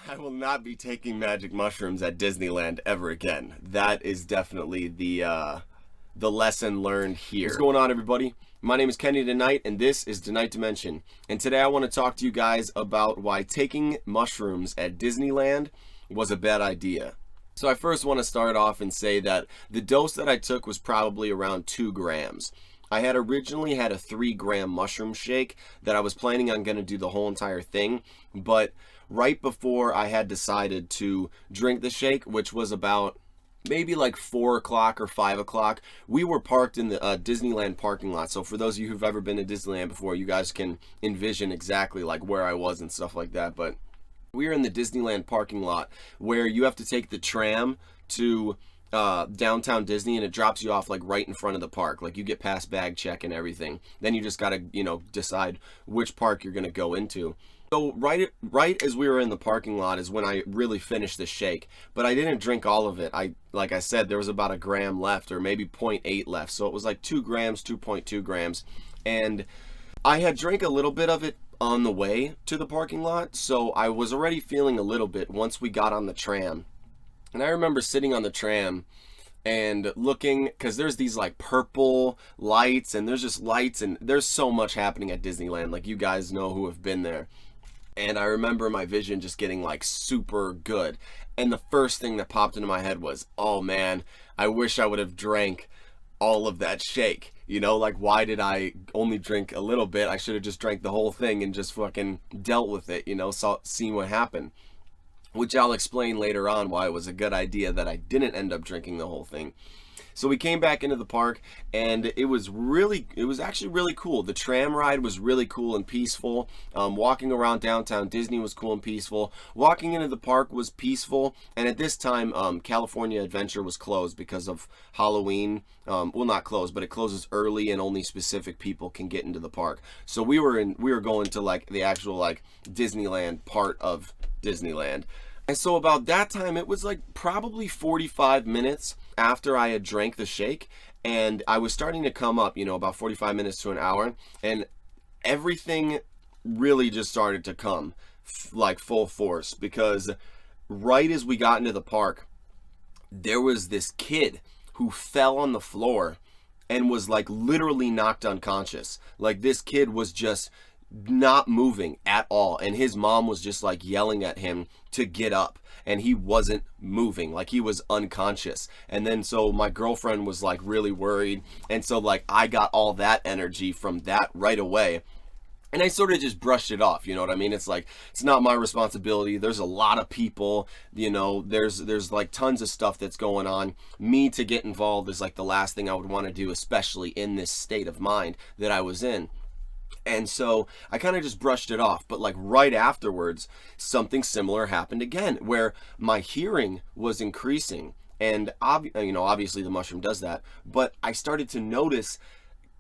I will not be taking magic mushrooms at Disneyland ever again. That is definitely the lesson learned here. What's going on, everybody? My name is Kenny Tonight, and this is Tonight Dimension. And today I want to talk to you guys about why taking mushrooms at Disneyland was a bad idea. So I first want to start off and say that the dose that I took was probably around 2 grams. I had originally had a 3-gram mushroom shake that I was planning on going to do the whole entire thing, but right before I had decided to drink the shake, which was about maybe like 4 o'clock or 5 o'clock, we were parked in the Disneyland parking lot. So for those of you who've ever been to Disneyland before, you guys can envision exactly like where I was and stuff like that. But we were in the Disneyland parking lot where you have to take the tram to downtown Disney, and it drops you off like right in front of the park. Like you get past bag check and everything. Then you just gotta, decide which park you're gonna go into. So right as we were in the parking lot is when I really finished the shake, but I didn't drink all of it. Like I said, there was about 1 gram left, or maybe 0.8 left. So it was like 2 grams, 2.2 grams. And I had drank a little bit of it on the way to the parking lot. So I was already feeling a little bit once we got on the tram. And I remember sitting on the tram and looking, because there's these like purple lights, and there's just lights, and there's so much happening at Disneyland, like you guys know who have been there. And I remember my vision just getting like super good. And the first thing that popped into my head was, oh man, I wish I would have drank all of that shake. Like why did I only drink a little bit? I should have just drank the whole thing and just fucking dealt with it, seen what happened. Which I'll explain later on why it was a good idea that I didn't end up drinking the whole thing. So we came back into the park, and it was actually really cool. The tram ride was really cool and peaceful. Walking around downtown Disney was cool and peaceful. Walking into the park was peaceful. And at this time, California Adventure was closed because of Halloween. Well, not closed, but it closes early, and only specific people can get into the park. So we were going to like the actual like Disneyland part of Disneyland. And so about that time, it was like probably 45 minutes after I had drank the shake, and I was starting to come up, about 45 minutes to an hour, and everything really just started to come like full force, because right as we got into the park, there was this kid who fell on the floor and was like literally knocked unconscious. Like this kid was just not moving at all, and his mom was just like yelling at him to get up, and he wasn't moving, like he was unconscious. And then so my girlfriend was like really worried, and so like I got all that energy from that right away, and I sort of just brushed it off, you know what I mean? It's like, it's not my responsibility. There's a lot of people, there's like tons of stuff that's going on. Me to get involved is like the last thing I would want to do, especially in this state of mind that I was in. And so I kind of just brushed it off. But like right afterwards, something similar happened again, where my hearing was increasing. And obviously the mushroom does that. But I started to notice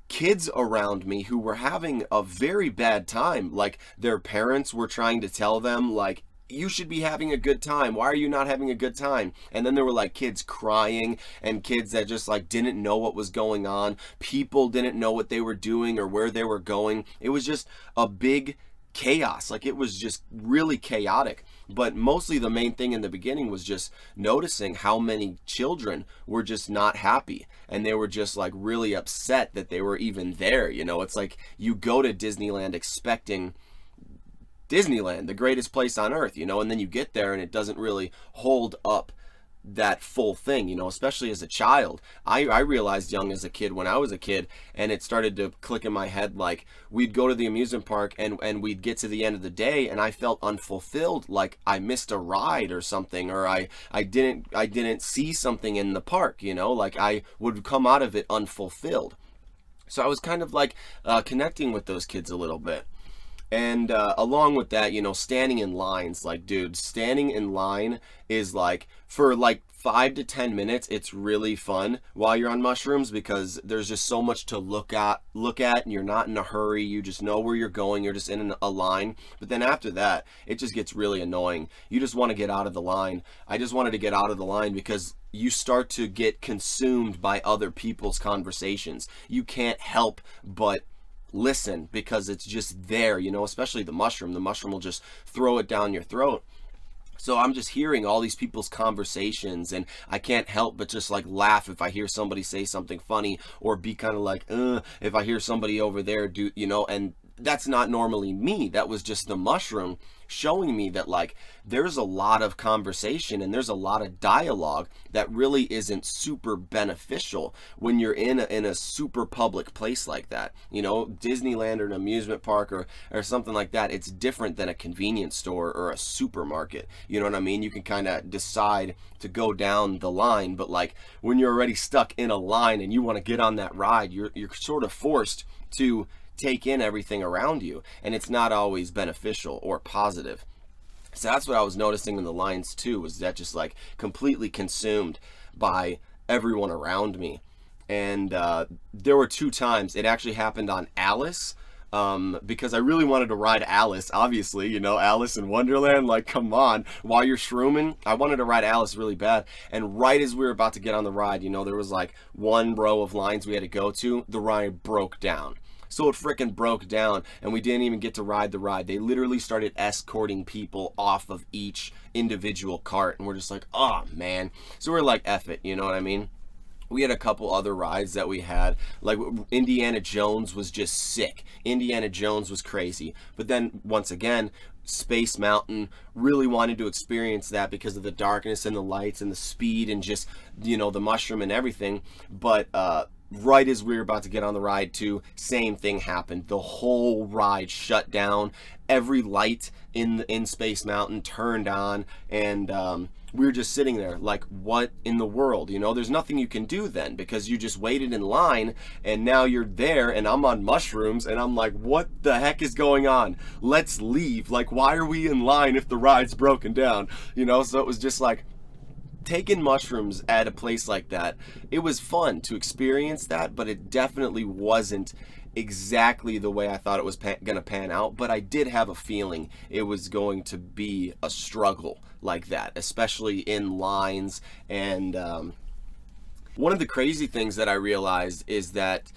kids around me who were having a very bad time. Like their parents were trying to tell them like, you should be having a good time. Why are you not having a good time? And then there were like kids crying, and kids that just like didn't know what was going on. People didn't know what they were doing or where they were going. It was just a big chaos. Like it was just really chaotic. But mostly the main thing in the beginning was just noticing how many children were just not happy, and they were just like really upset that they were even there. It's like you go to Disneyland expecting Disneyland, the greatest place on earth, and then you get there and it doesn't really hold up that full thing, especially as a child. I realized young as a kid when I was a kid, and it started to click in my head, like we'd go to the amusement park and we'd get to the end of the day and I felt unfulfilled, like I missed a ride or something, or I didn't see something in the park, like I would come out of it unfulfilled. So I was kind of like connecting with those kids a little bit. And along with that, standing in lines, like, dude, standing in line is like, for like 5 to 10 minutes, it's really fun while you're on mushrooms, because there's just so much to look at, and you're not in a hurry. You just know where you're going. You're just in a line. But then after that, it just gets really annoying. You just want to get out of the line. I just wanted to get out of the line because you start to get consumed by other people's conversations. You can't help but listen because it's just there, especially the mushroom. The mushroom will just throw it down your throat. So I'm just hearing all these people's conversations, and I can't help but just like laugh if I hear somebody say something funny, or be kind of like, if I hear somebody over there do, and that's not normally me. That was just the mushroom showing me that like there's a lot of conversation and there's a lot of dialogue that really isn't super beneficial when you're in a super public place like that. Disneyland or an amusement park or something like that, it's different than a convenience store or a supermarket. You know what I mean? You can kind of decide to go down the line, but like when you're already stuck in a line and you want to get on that ride, you're sort of forced to take in everything around you, and it's not always beneficial or positive. So that's what I was noticing in the lines too, was that just like completely consumed by everyone around me. And there were 2 times. It actually happened on Alice, because I really wanted to ride Alice, obviously, Alice in Wonderland, like, come on, while you're shrooming, I wanted to ride Alice really bad. And right as we were about to get on the ride, there was like 1 row of lines we had to go to, the ride broke down. So it freaking broke down, and we didn't even get to ride the ride. They literally started escorting people off of each individual cart, and we're just like, oh man. So we're like, F it, you know what I mean? We had a couple other rides that we had, like Indiana Jones was just sick. Indiana Jones was crazy. But then once again, Space Mountain, really wanted to experience that because of the darkness and the lights and the speed and just, the mushroom and everything. But right as we were about to get on the ride too, same thing happened. The whole ride shut down. Every light in Space Mountain turned on, and we were just sitting there like, what in the world? There's nothing you can do then, because you just waited in line and now you're there and I'm on mushrooms and I'm like, what the heck is going on? Let's leave. Like, why are we in line if the ride's broken down? So it was just like, taking mushrooms at a place like that, it was fun to experience that, but it definitely wasn't exactly the way I thought it was gonna pan out. But I did have a feeling it was going to be a struggle like that, especially in lines. And one of the crazy things that I realized is that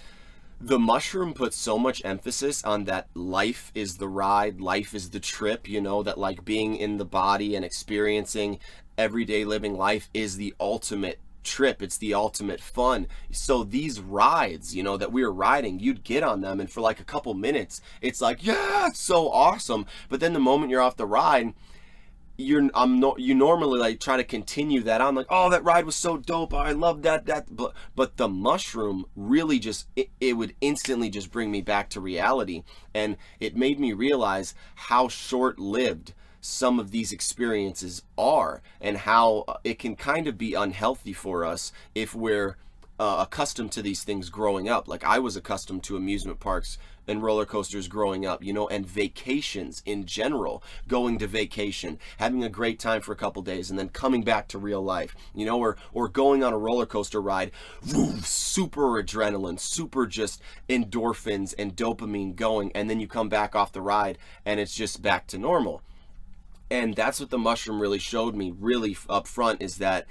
the mushroom puts so much emphasis on that life is the ride, life is the trip, that like being in the body and experiencing everyday living life is the ultimate trip. It's the ultimate fun. So these rides, that we were riding, you'd get on them and for like a couple minutes, it's like, yeah, it's so awesome. But then the moment you're off the ride, you normally like try to continue that on, like, oh, that ride was so dope, I love that but the mushroom really just it would instantly just bring me back to reality, and it made me realize how short-lived some of these experiences are, and how it can kind of be unhealthy for us if we're accustomed to these things growing up. Like I was accustomed to amusement parks and roller coasters growing up, and vacations in general, going to vacation, having a great time for a couple days and then coming back to real life, or going on a roller coaster ride, super adrenaline, super just endorphins and dopamine going, and then you come back off the ride and it's just back to normal. And that's what the mushroom really showed me really up front, is that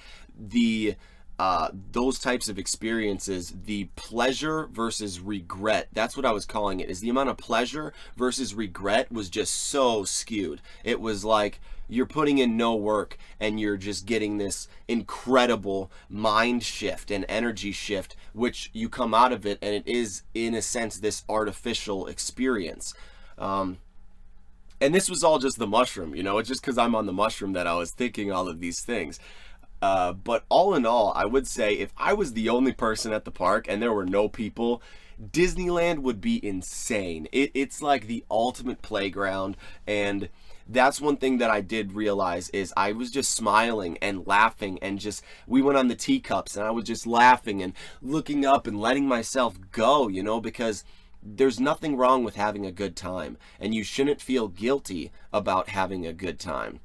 those types of experiences, the pleasure versus regret, that's what I was calling it, is the amount of pleasure versus regret was just so skewed. It was like you're putting in no work and you're just getting this incredible mind shift and energy shift, which you come out of it and it is in a sense this artificial experience. And this was all just the mushroom, it's just because I'm on the mushroom that I was thinking all of these things. But all in all, I would say if I was the only person at the park and there were no people, Disneyland would be insane. It's like the ultimate playground, and that's one thing that I did realize is I was just smiling and laughing, and just we went on the teacups and I was just laughing and looking up and letting myself go, because there's nothing wrong with having a good time, and you shouldn't feel guilty about having a good time.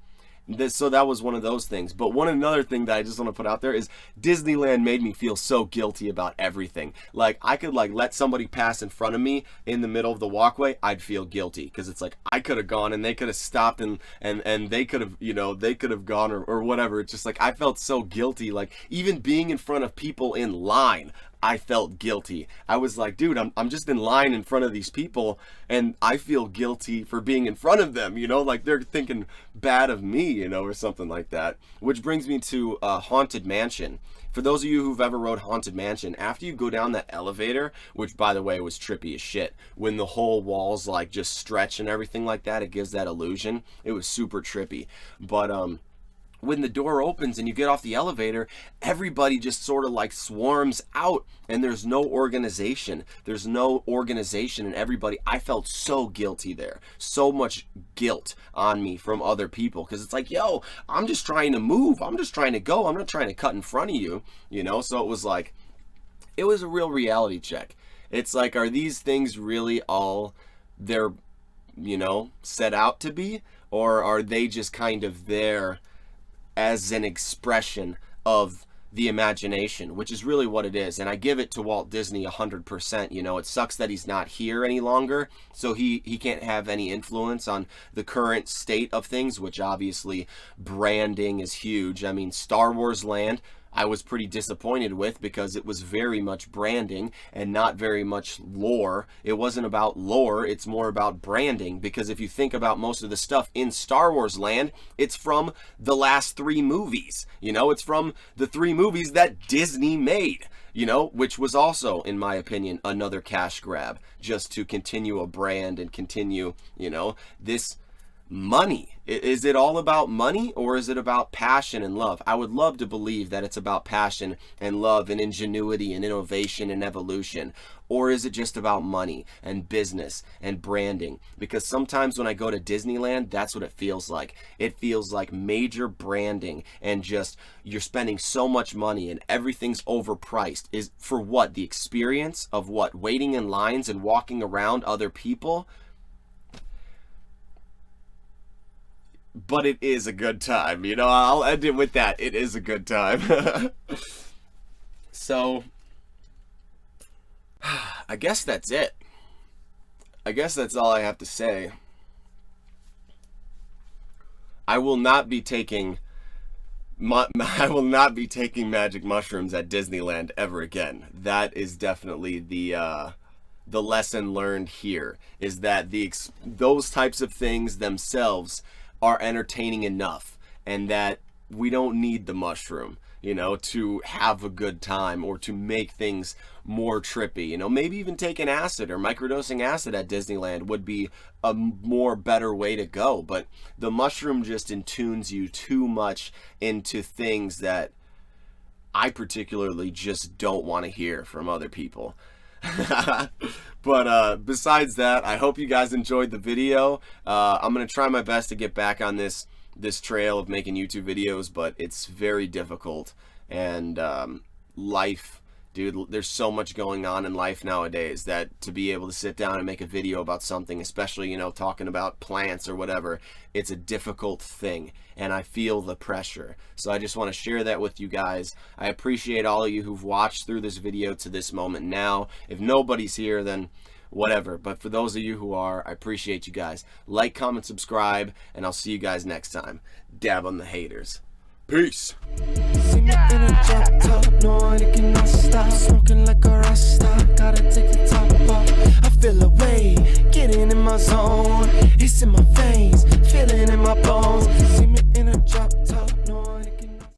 So that was one of those things. But another thing that I just want to put out there is Disneyland made me feel so guilty about everything. Like I could like let somebody pass in front of me in the middle of the walkway, I'd feel guilty because it's like I could have gone and they could have stopped and they could have, they could have gone or whatever. It's just like I felt so guilty. Like even being in front of people in line, I felt guilty. I was like, dude, I'm just in line in front of these people, and I feel guilty for being in front of them, you know, like they're thinking bad of me, you know, or something like that. Which brings me to Haunted Mansion. For those of you who've ever rode Haunted Mansion, after you go down that elevator, which by the way was trippy as shit, when the whole walls like just stretch and everything like that, it gives that illusion. It was super trippy. But when the door opens and you get off the elevator, everybody just sort of like swarms out, and there's no organization. There's no organization in everybody. I felt so guilty there. So much guilt on me from other people, because it's like, yo, I'm just trying to move. I'm just trying to go. I'm not trying to cut in front of you, you know? So it was like, it was a real reality check. It's like, are these things really all they're, you know, set out to be? Or are they just kind of there as an expression of the imagination, which is really what it is? And I give it to Walt Disney 100%. You know, it sucks that he's not here any longer, so he can't have any influence on the current state of things, which obviously branding is huge. I mean, Star Wars Land, I was pretty disappointed with, because it was very much branding and not very much lore. It wasn't about lore, it's more about branding, because if you think about most of the stuff in Star Wars Land, it's from the last 3 movies. You know, it's from the 3 movies that Disney made, you know, which was also, in my opinion, another cash grab, just to continue a brand and continue, you know, this money. Is it all about money, or is it about passion and love? I would love to believe that it's about passion and love and ingenuity and innovation and evolution. Or is it just about money and business and branding? Because sometimes when I go to Disneyland, that's what it feels like. It feels like major branding, and just you're spending so much money and everything's overpriced. Is for what? The experience of what? Waiting in lines and walking around other people? But it is a good time, you know. I'll end it with that. It is a good time. So, I guess that's it. I guess that's all I have to say. I will not be taking magic mushrooms at Disneyland ever again. That is definitely the lesson learned here, is that those types of things themselves are entertaining enough, and that we don't need the mushroom, you know, to have a good time or to make things more trippy. You know, maybe even taking acid or microdosing acid at Disneyland would be a more better way to go, but the mushroom just intunes you too much into things that I particularly just don't want to hear from other people. But besides that, I hope you guys enjoyed the video. I'm gonna try my best to get back on this trail of making YouTube videos, but it's very difficult. And life, dude, there's so much going on in life nowadays that to be able to sit down and make a video about something, especially, you know, talking about plants or whatever, it's a difficult thing, and I feel the pressure. So I just want to share that with you guys. I appreciate all of you who've watched through this video to this moment now. If nobody's here, then whatever. But for those of you who are, I appreciate you guys. Like, comment, subscribe, and I'll see you guys next time. Dab on the haters. Peace.